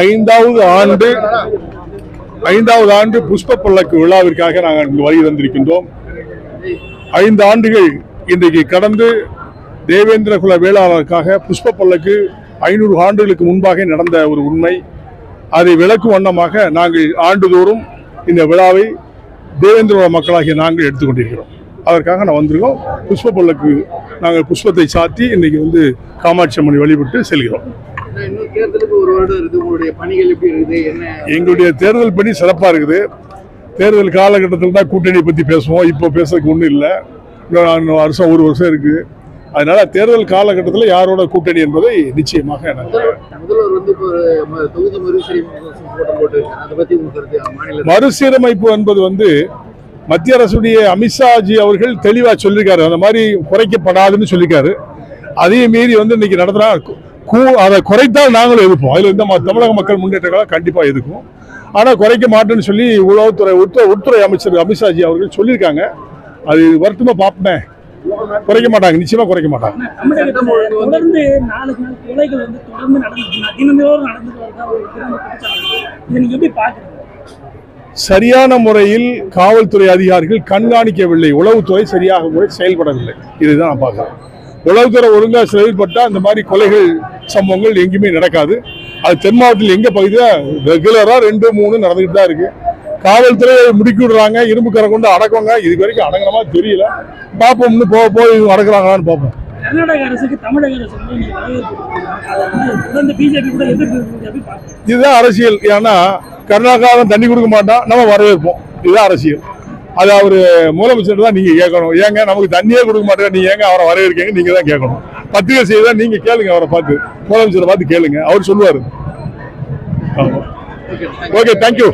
ஐந்தாவது ஆண்டு புஷ்ப பல்லக்கு விழாவிற்காக நாங்கள் இங்கு வருகை தந்திருக்கின்றோம். 5 ஆண்டுகள் இன்றைக்கு கடந்து தேவேந்திர குல வேளாளருக்காக புஷ்ப பல்லக்கு 500 ஆண்டுகளுக்கு முன்பாக நடந்த ஒரு உண்மை. அதை விளக்கும் வண்ணமாக நாங்கள் ஆண்டுதோறும் இந்த விழாவை தேவேந்திர மக்களாகிய நாங்கள் எடுத்துக்கொண்டிருக்கிறோம். அதற்காக நான் வந்திருக்கோம். புஷ்ப பல்லக்கு நாங்கள் புஷ்பத்தை சாத்தி இன்னைக்கு காமாட்சி அம்மனை வழிபட்டு செல்கிறோம். எங்களுடைய தேர்தல் பணி சிறப்பாக இருக்குது. தேர்தல் காலகட்டத்தில் தான் கூட்டணி பற்றி பேசுவோம். இப்போ பேசுறதுக்கு ஒன்றும் இல்லை. இன்னும் வருஷம் 1 வருஷம் இருக்குது. அதனால தேர்தல் காலகட்டத்தில் யாரோட கூட்டணி என்பதை நிச்சயமாக மறுசீரமைப்பு என்பது மத்திய அரசுடைய அமித்ஷாஜி அவர்கள் தெளிவா சொல்லியிருக்காரு. அந்த மாதிரி குறைக்கப்படாதுன்னு சொல்லியிருக்காரு. அதையும் மீறி இன்னைக்கு நடத்துறா. அதை குறைத்தால் நாங்களும் எதிர்ப்போம். அதுல தமிழக மக்கள் முன்னேற்ற கண்டிப்பா எதிர்க்கும். ஆனா குறைக்க மாட்டேன்னு சொல்லி உள்துறை அமைச்சர் அமித்ஷாஜி அவர்கள் சொல்லியிருக்காங்க. அது வருத்தமா பார்ப்பேன். குறைக்க மாட்டாங்க, நிச்சயமா குறைக்க மாட்டாங்க. சரியான முறையில் காவல்துறை அதிகாரிகள் கண்காணிக்கவில்லை. உளவுத்துறை சரியாக செயல்படவில்லை. இதுதான் நான் பார்க்கிறேன். உளவுத்துறை ஒழுங்கா செயல்பட்டால் இந்த மாதிரி கொலைகள் சம்பவங்கள் எங்கேயுமே நடக்காது. அது தென் மாவட்டத்தில் எங்க பகுதியில் ரெகுலரா 2, 3 நடந்துகிட்டு தான் இருக்கு. காவல்துறை முடுக்கி விடுறாங்க, இரும்பு கரை கொண்டு அடக்குவாங்க. இதுக்கு வரைக்கும் அடங்குற மாதிரி தெரியல. பார்ப்போம்னு போய் அடக்குறாங்களான்னு பார்ப்போம். இதுதான் அரசியல். ஏன்னா கர்நாடகாவில் தண்ணி கொடுக்க மாட்டோம், நம்ம வரவேற்போம். இதுதான் அரசியல். அது அவரு முதலமைச்சர் தான் நீங்க கேட்கணும். ஏங்க நமக்கு தண்ணியே கொடுக்க மாட்டேங்க, நீங்க ஏங்க அவரை வரவேற்கீங்க? நீங்க தான் கேட்கணும். பத்திரிகை செய்தா நீங்க கேளுங்க, அவரை பார்த்து, முதலமைச்சரை பார்த்து கேளுங்க, அவர் சொல்லுவாரு. Okay, thank you.